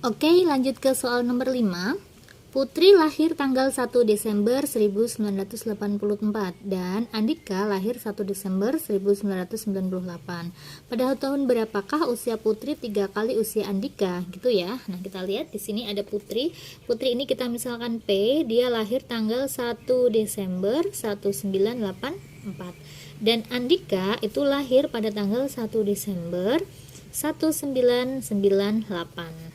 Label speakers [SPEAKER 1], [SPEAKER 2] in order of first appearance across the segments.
[SPEAKER 1] Oke, lanjut ke soal nomor 5. Putri lahir tanggal 1 Desember 1984 dan Andika lahir 1 Desember 1998. Pada tahun berapakah usia Putri 3 kali usia Andika? Gitu ya. Nah, kita lihat di sini ada Putri. Putri ini kita misalkan P, dia lahir tanggal 1 Desember 1984. Dan Andika itu lahir pada tanggal 1 Desember 1998.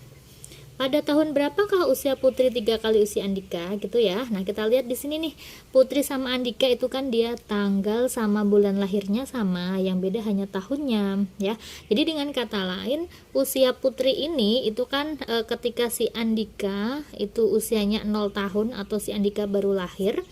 [SPEAKER 1] Pada tahun berapakah usia Putri 3 kali usia Andika gitu ya. Nah, kita lihat di sini nih. Putri sama Andika itu kan dia tanggal sama bulan lahirnya sama, yang beda hanya tahunnya ya. Jadi dengan kata lain, usia Putri ini itu kan ketika si Andika itu usianya 0 tahun atau si Andika baru lahir,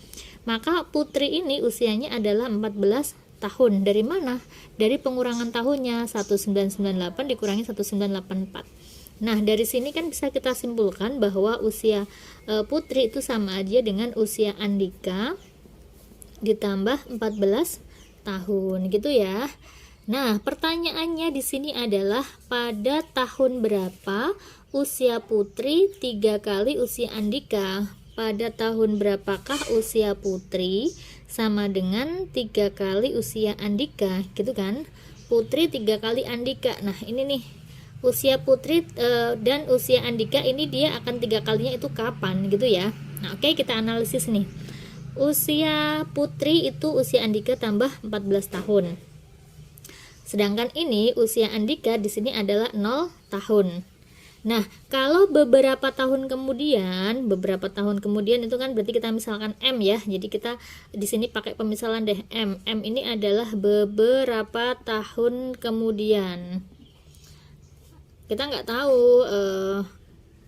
[SPEAKER 1] maka Putri ini usianya adalah 14 tahun. Dari mana? Dari pengurangan tahunnya, 1998 dikurangi 1984. Nah, dari sini kan bisa kita simpulkan bahwa usia Putri itu sama aja dengan usia Andika ditambah 14 tahun gitu ya. Nah, pertanyaannya di sini adalah pada tahun berapa usia Putri 3 kali usia Andika? Pada tahun berapakah usia Putri sama dengan 3 kali usia Andika gitu kan? Putri 3 kali Andika. Nah, ini nih usia Putri dan usia Andika ini dia akan 3 kalinya itu kapan gitu ya. Nah, oke, kita analisis nih. Usia Putri itu usia Andika tambah 14 tahun. Sedangkan ini usia Andika di sini adalah 0 tahun. Nah, kalau beberapa tahun kemudian itu kan berarti kita misalkan M ya. Jadi kita di sini pakai pemisalan deh M. M ini adalah beberapa tahun kemudian. Kita nggak tahu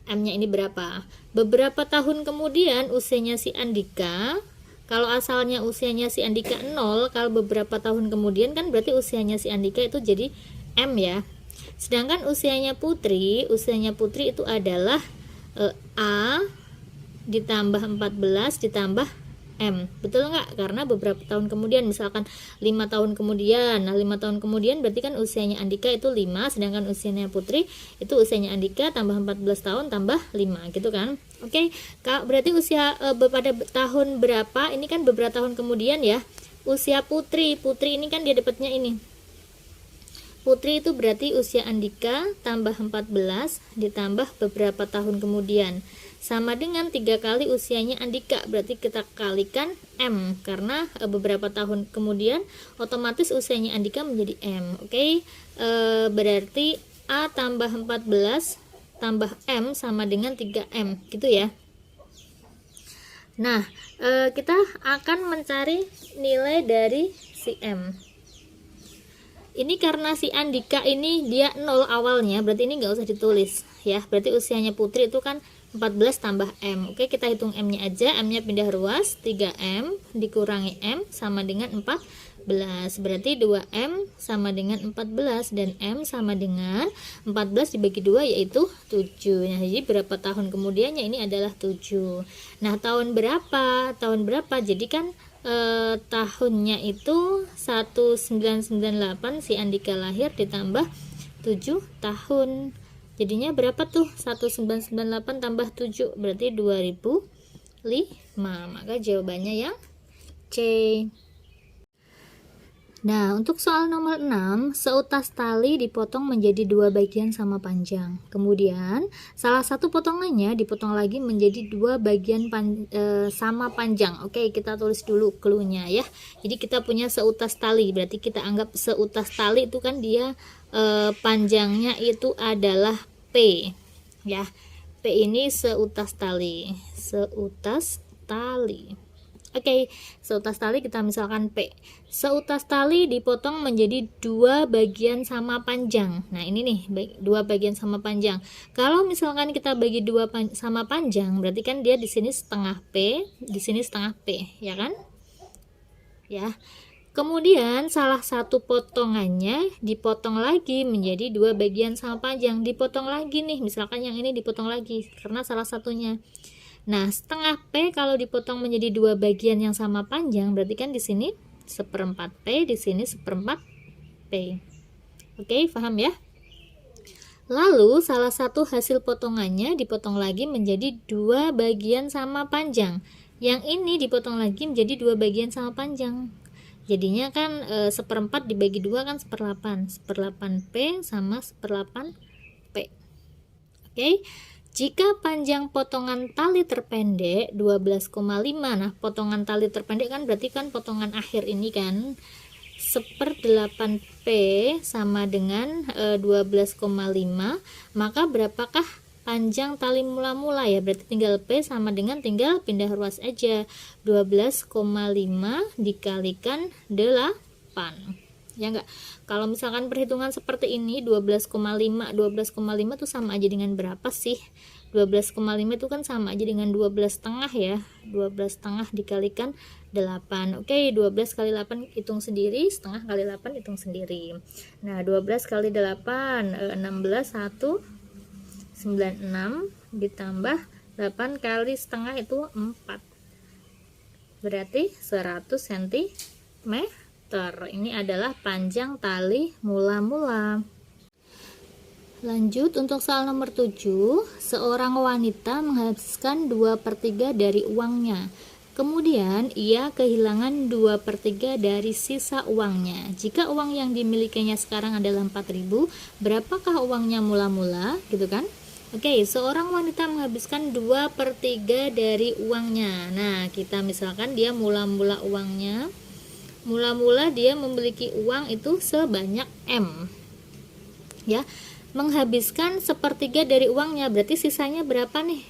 [SPEAKER 1] M-nya ini berapa. Beberapa tahun kemudian usianya si Andika, kalau asalnya usianya si Andika 0, kalau beberapa tahun kemudian kan berarti usianya si Andika itu jadi M ya. Sedangkan usianya Putri itu adalah A ditambah 14 ditambah M. Betul nggak? Karena beberapa tahun kemudian, misalkan 5 tahun kemudian. Nah, 5 tahun kemudian berarti kan usianya Andika itu 5, sedangkan usianya Putri itu usianya Andika tambah 14 tahun tambah 5 gitu kan. Oke, berarti usia pada tahun berapa? Ini kan beberapa tahun kemudian ya. Usia Putri ini kan dia dapatnya ini. Putri itu berarti usia Andika tambah 14 ditambah beberapa tahun kemudian, sama dengan 3 kali usianya Andika. Berarti kita kalikan M, karena beberapa tahun kemudian otomatis usianya Andika menjadi M. Oke, berarti A tambah 14 tambah M sama dengan 3M gitu ya. Nah, kita akan mencari nilai dari si M. Ini karena si Andika ini dia 0 awalnya, berarti ini nggak usah ditulis ya. Berarti usianya Putri itu kan 14 tambah M. Oke, kita hitung M-nya aja. M-nya pindah ruas, 3M dikurangi M sama dengan 14. Berarti 2M sama dengan 14 dan M sama dengan 14 dibagi 2 yaitu 7. Nah, jadi berapa tahun kemudiannya ini adalah 7. Nah, tahun berapa? Jadi kan tahunnya itu 1998 si Andika lahir ditambah 7 tahun. Jadinya berapa tuh? 1998 tambah 7 berarti 2005. Maka jawabannya yang C. Nah, untuk soal nomor 6, seutas tali dipotong menjadi 2 bagian sama panjang. Kemudian, salah satu potongannya dipotong lagi menjadi 2 bagian sama panjang. Oke, kita tulis dulu clue-nya ya. Jadi kita punya seutas tali, berarti kita anggap seutas tali itu kan dia panjangnya itu adalah P. Ya. P ini seutas tali. Oke, seutas tali kita misalkan P. Seutas tali dipotong menjadi 2 bagian sama panjang. Nah, ini nih 2 bagian sama panjang. Kalau misalkan kita bagi 2 sama panjang, berarti kan dia di sini setengah P, di sini setengah P, ya kan? Ya. Kemudian salah satu potongannya dipotong lagi menjadi 2 bagian sama panjang. Dipotong lagi nih, misalkan yang ini dipotong lagi karena salah satunya. Nah, setengah P kalau dipotong menjadi dua bagian yang sama panjang, berarti kan di sini 1/4 P, di sini 1/4 P. Oke, paham ya? Lalu salah satu hasil potongannya dipotong lagi menjadi dua bagian sama panjang. Yang ini dipotong lagi menjadi dua bagian sama panjang. Jadinya kan 1/4 dibagi 2 kan 1/8. 1/8 P sama 1/8 P. Oke. Jika panjang potongan tali terpendek 12,5. Nah, potongan tali terpendek kan berarti kan potongan akhir ini kan 1/8 P sama dengan 12,5. Maka berapakah panjang tali mula-mula ya? Berarti tinggal P sama dengan tinggal pindah ruas aja. 12,5 dikalikan 8. Ya enggak? Kalau misalkan perhitungan seperti ini 12,5 itu sama aja dengan berapa sih? 12,5 itu kan sama aja dengan 12,5 ya. 12,5 dikalikan 8. Oke, 12 kali 8 hitung sendiri, setengah kali 8 hitung sendiri. Nah, 12 kali 8 16 96 ditambah 8 kali setengah itu 4. Berarti 100 cm. Ini adalah panjang tali mula-mula. Lanjut untuk soal nomor 7. Seorang wanita menghabiskan 2/3 dari uangnya. Kemudian ia kehilangan 2/3 dari sisa uangnya. Jika uang yang dimilikinya sekarang adalah 4.000, berapakah uangnya mula-mula? Gitu kan? Oke, seorang wanita menghabiskan 2/3 dari uangnya. Nah, kita misalkan dia mula-mula uangnya. Mula-mula dia memiliki uang itu sebanyak M. Ya, menghabiskan 1/3 dari uangnya, berarti sisanya berapa nih?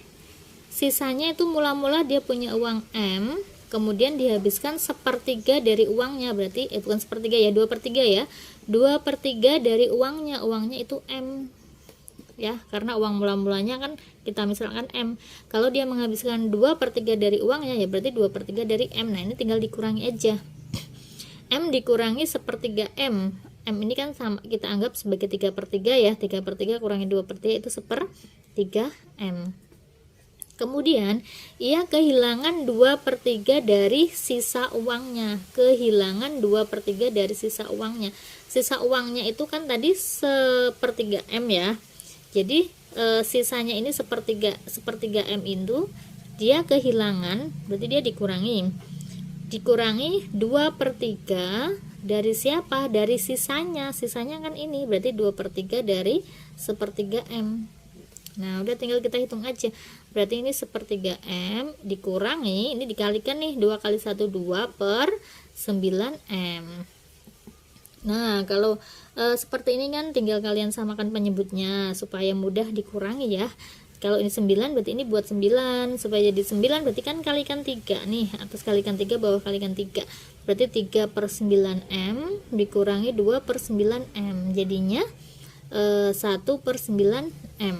[SPEAKER 1] Sisanya itu mula-mula dia punya uang M, kemudian dihabiskan 1/3 dari uangnya, berarti bukan 1/3 ya, 2/3 ya. 2/3 dari uangnya itu M. Ya, karena uang mula-mulanya kan kita misalkan M. Kalau dia menghabiskan 2/3 dari uangnya ya berarti 2/3 dari M. Nah, ini tinggal dikurangi aja. M dikurangi 1/3 M. M ini kan sama kita anggap sebagai 3/3 ya. 3/3 kurangi 2/3 itu 1/3 M. Kemudian ia kehilangan 2/3 dari sisa uangnya. Kehilangan 2/3 dari sisa uangnya. Sisa uangnya itu kan tadi 1/3 M ya. Jadi sisanya ini 1/3 M itu dia kehilangan, berarti dia dikurangi 2/3 dari siapa? Dari sisanya kan ini, berarti 2/3 dari 1/3 M. Nah, udah tinggal kita hitung aja, berarti ini 1/3 M dikurangi, ini dikalikan nih, 2 kali 1 2/9 M. Nah, kalau seperti ini kan tinggal kalian samakan penyebutnya supaya mudah dikurangi ya. Kalau ini 9 berarti ini buat 9, supaya jadi 9 berarti kan kalikan 3 nih, atas kalikan 3 bawah kalikan 3, berarti 3/9 M dikurangi 2/9 M, jadinya 1/9 M.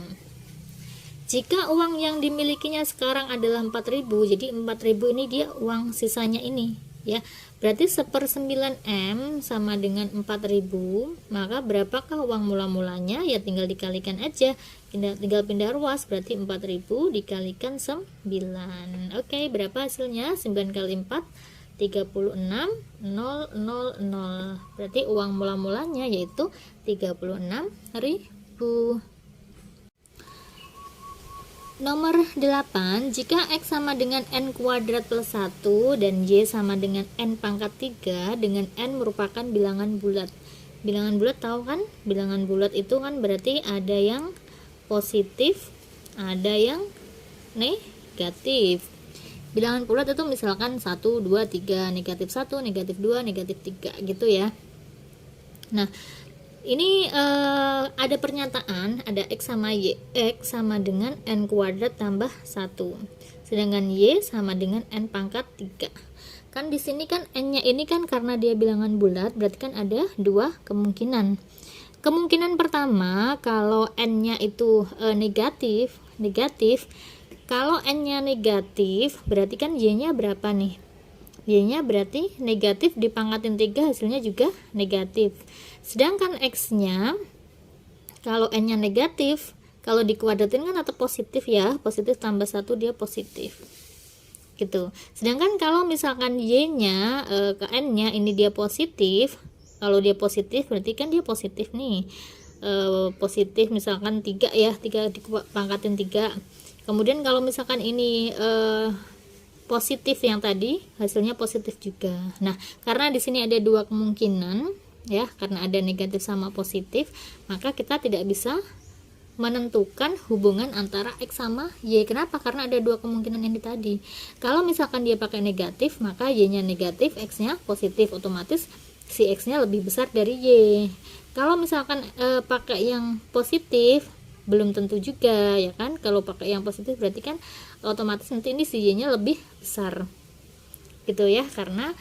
[SPEAKER 1] Jika uang yang dimilikinya sekarang adalah 4.000, jadi 4.000 ini dia uang sisanya ini ya, berarti 1/9 M sama dengan 4.000, maka berapakah uang mula-mulanya? Ya tinggal dikalikan aja, tinggal pindah ruas, berarti 4.000 dikalikan 9. Oke, berapa hasilnya? 9 kali 4 36.000, berarti uang mula-mulanya yaitu 36.000. Nomor 8, jika X sama dengan N kuadrat plus 1 dan Y sama dengan N pangkat 3 dengan N merupakan bilangan bulat. Bilangan bulat tahu kan? Bilangan bulat itu kan berarti ada yang positif, ada yang negatif. Bilangan bulat itu misalkan 1, 2, 3, negatif 1, negatif 2, negatif 3 gitu ya. Nah, ini ada pernyataan, ada X sama Y. X sama dengan N kuadrat tambah 1. Sedangkan Y sama dengan N pangkat 3. Kan di sini kan N-nya ini kan karena dia bilangan bulat, berarti kan ada dua kemungkinan. Kemungkinan pertama, kalau N-nya itu negatif. Kalau N-nya negatif, berarti kan Y-nya berapa nih? Y-nya berarti negatif dipangkatin 3 hasilnya juga negatif. Sedangkan X-nya kalau N-nya negatif Kalau dikuadratin kan tetap positif ya, positif tambah 1 dia positif gitu. Sedangkan kalau misalkan y-nya ke n-nya ini dia positif, kalau dia positif berarti kan dia positif nih, positif misalkan 3 ya, 3 dipangkatin 3. Kemudian kalau misalkan ini positif yang tadi, hasilnya positif juga. Nah, karena di sini ada dua kemungkinan ya, karena ada negatif sama positif, maka kita tidak bisa menentukan hubungan antara X sama Y. Kenapa? Karena ada dua kemungkinan yang tadi. Kalau misalkan dia pakai negatif, maka Y-nya negatif, X-nya positif, otomatis si X-nya lebih besar dari Y. Kalau misalkan pakai yang positif, belum tentu juga ya kan. Kalau pakai yang positif berarti kan otomatis nanti ini si Y-nya lebih besar gitu ya, karena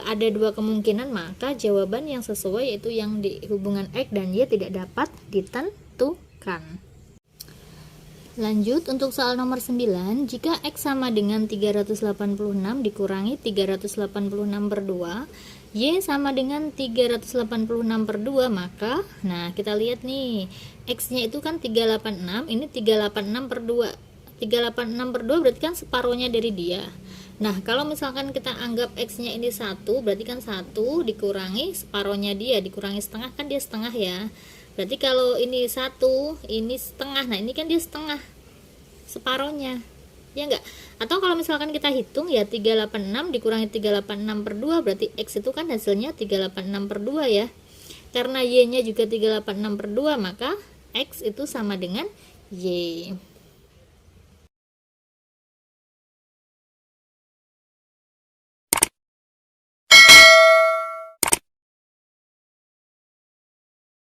[SPEAKER 1] ada dua kemungkinan, maka jawaban yang sesuai yaitu yang di hubungan X dan Y tidak dapat ditentukan. Lanjut untuk soal nomor 9, jika X sama dengan 386 dikurangi 386 per 2, Y sama dengan 386 per 2, maka nah kita lihat nih, X nya itu kan 386, ini 386 per 2, 386 per 2 berarti kan separuhnya dari dia. Nah kalau misalkan kita anggap X nya ini 1, berarti kan 1 dikurangi separuhnya dia, dikurangi setengah kan dia setengah ya. Berarti kalau ini 1, ini setengah, nah ini kan dia setengah, separohnya, ya enggak? Atau kalau misalkan kita hitung ya, 386 dikurangi 386 per 2, berarti X itu kan hasilnya 386 per 2 ya. Karena Y nya juga 386 per 2, maka X itu sama dengan Y.